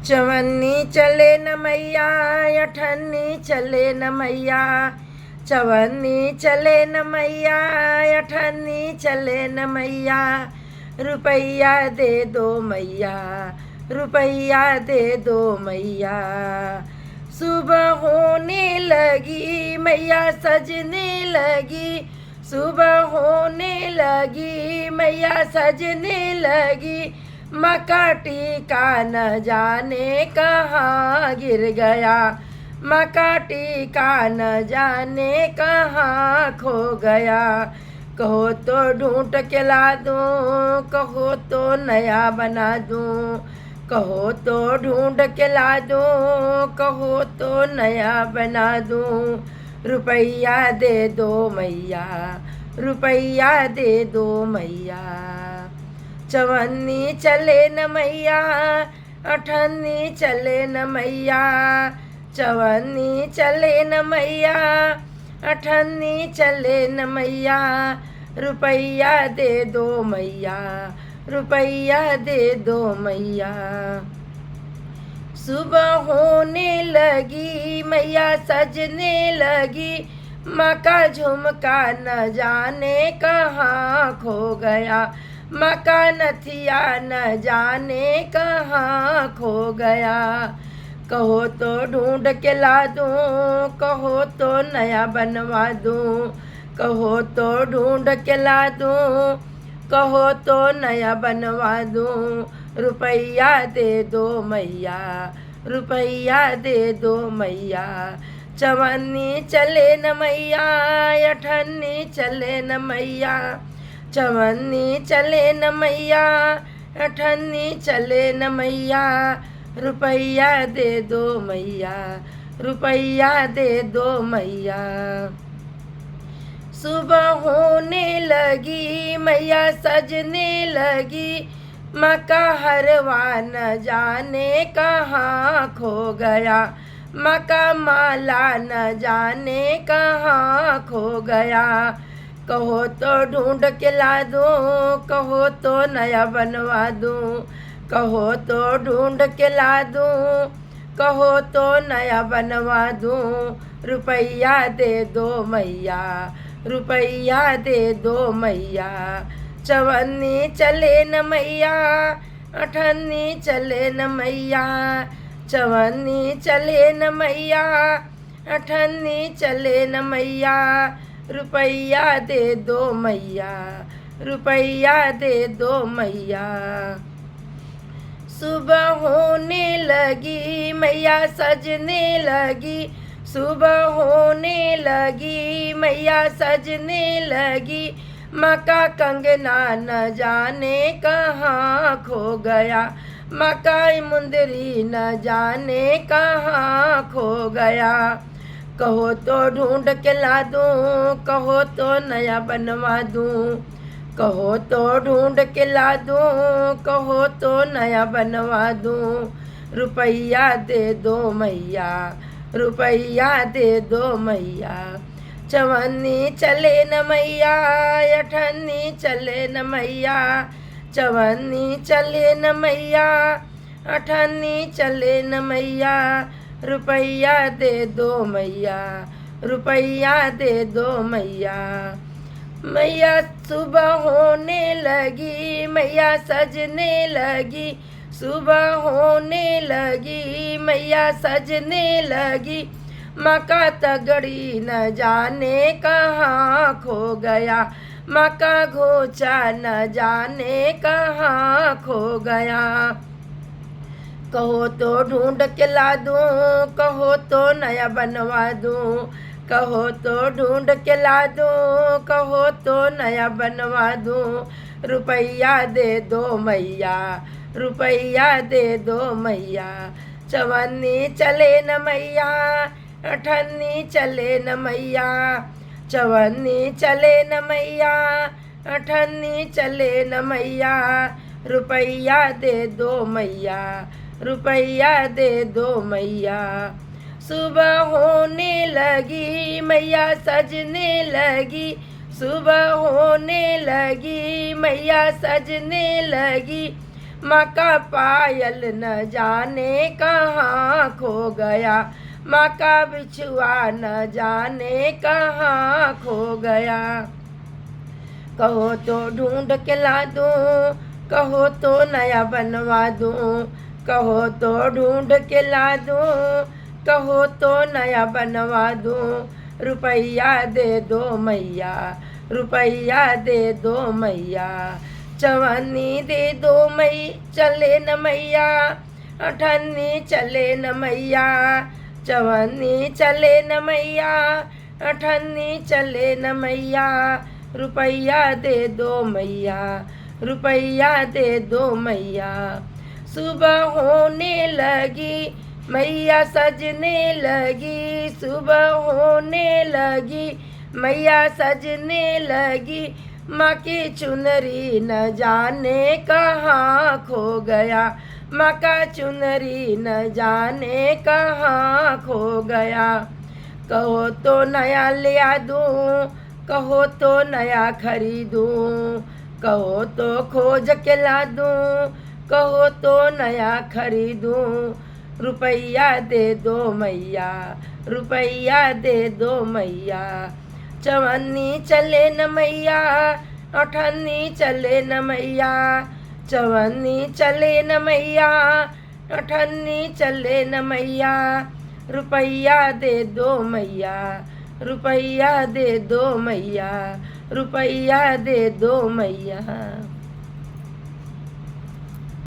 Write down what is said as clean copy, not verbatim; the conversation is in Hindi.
चवन्नी चले न मैया अठन्नी चले न मैया, चवन्नी चले न मैया अठन्नी चले न मैया, रुपैया दे दो मैया, रुपैया दे दो मैया। सुबह होने लगी मैया सजने लगी, सुबह होने लगी मैया सजने लगी, मक्का टीका न जाने कहाँ गिर गया, मक्का टीका न जाने कहाँ खो गया। कहो तो ढूंढ के ला दूँ, कहो तो नया बना दूँ, कहो तो ढूंढ के ला दूँ, कहो तो नया बना दूँ। रुपैया दे दो मैया, रुपैया दे दो मैया। चवन्नी चले न मैया अठन्नी चले न मैया, चवन्नी चले न मैया अठन्नी चले न मैया, रुपैया दे दो मैया, रुपैया दे दो मैया। सुबह होने लगी मैया सजने लगी, मक्का झुमका न जाने कहाँ खो गया, मक्का नथिया न जाने कहाँ खो गया। कहो तो ढूंढ के ला दूँ, कहो तो नया बनवा दूँ, कहो तो ढूंढ के ला दूँ, कहो तो नया बनवा दूँ। रुपैया दे दो मैया, रुपैया दे दो मैया। चवन्नी चले न मैया अठन्नी चले न मैया, चवन्नी चले न मैया अठन्नी चले न मैया, रुपैया दे दो मैया, रुपैया दे दो मैया। सुबह होने लगी मैया सजने लगी, मक्का हरवा न जाने कहाँ खो गया, मक्का माला न जाने कहाँ खो गया। कहो तो ढूंढ के ला दूँ, कहो तो नया बनवा दूँ, कहो तो ढूंढ के ला दूँ, कहो तो नया बनवा दूँ। रुपैया दे दो मैया, रुपैया दे दो मैया। चवन्नी चले न मैया अठन्नी चले न मैया, चवन्नी चले न मैया अठन्नी चले न मैया, रुपैया दे दो मैया, रुपैया दे दो मैया। सुबह होने लगी मैया सजने लगी, सुबह होने लगी मैया सजने लगी, मक्का कंगना न जाने कहाँ खो गया, मक्का मुंदरी न जाने कहाँ खो गया। कहो तो ढूंढ के ला दूँ, कहो तो नया बनवा दूँ, कहो तो ढूंढ के ला दूँ, कहो तो नया बनवा दूँ। रुपैया दे दो मैया, रुपैया दे दो मैया। चवन्नी चले न मैया अठन्नी चले न मैया, चवन्नी चले न मैया अठन्नी चले न मैया, रुपैया दे दो मैया, रुपैया दे दो मैया। मैया सुबह होने लगी मैया सजने लगी, सुबह होने लगी मैया सजने लगी, मक्का तगड़ी न जाने कहाँ खो गया, मक्का घोचा न जाने कहाँ खो गया। कहो तो ढूंढ के ला दूँ, कहो तो नया बनवा दूँ, कहो तो ढूंढ के ला दूँ, कहो तो नया बनवा दूँ। रुपैया दे दो मैया, रुपैया दे दो मैया। चवन्नी चले न मैया अठन्नी चले न मैया, चवन्नी चले न मैया अठन्नी चले न मैया, रुपैया दे दो मैया, रुपैया दे दो मैया। सुबह होने लगी मैया सजने लगी, सुबह होने लगी मैया सजने लगी, माँ का पायल न जाने कहाँ खो गया, माँ का बिछुआ न जाने कहाँ खो गया। कहो तो ढूंढ के ला दूँ, कहो तो नया बनवा दूँ, कहो तो ढूंढ के ला दूँ, कहो तो नया बनवा दूँ। रुपैया दे दो मैया, रुपैया दे दो मैया, चवन्नी दे दो मई चले न मैया, अठन्नी चले न मैया, चवन्नी चले न मैया, अठन्नी चले न मैया। रुपैया दे दो मैया, रुपैया दे दो मैया। सुबह होने लगी मैया सजने लगी, सुबह होने लगी मैया सजने लगी। माँ की चुनरी न जाने कहाँ खो गया, माँ का चुनरी न जाने कहाँ खो गया। कहो तो नया ले आ दूँ, कहो तो नया खरीदूँ, कहो तो खोज के ला दूँ, कहो तो नया खरीदूँ। रुपैया दे दो मैया, रुपैया दे दो मैया, चवन्नी चले न मैया, अठन्नी चले न मैया, चवन्नी चले न मैया, अठन्नी चले न मैया। रुपैया दे दो मैया, रुपैया दे दो मैया, रुपैया दे दो मैया।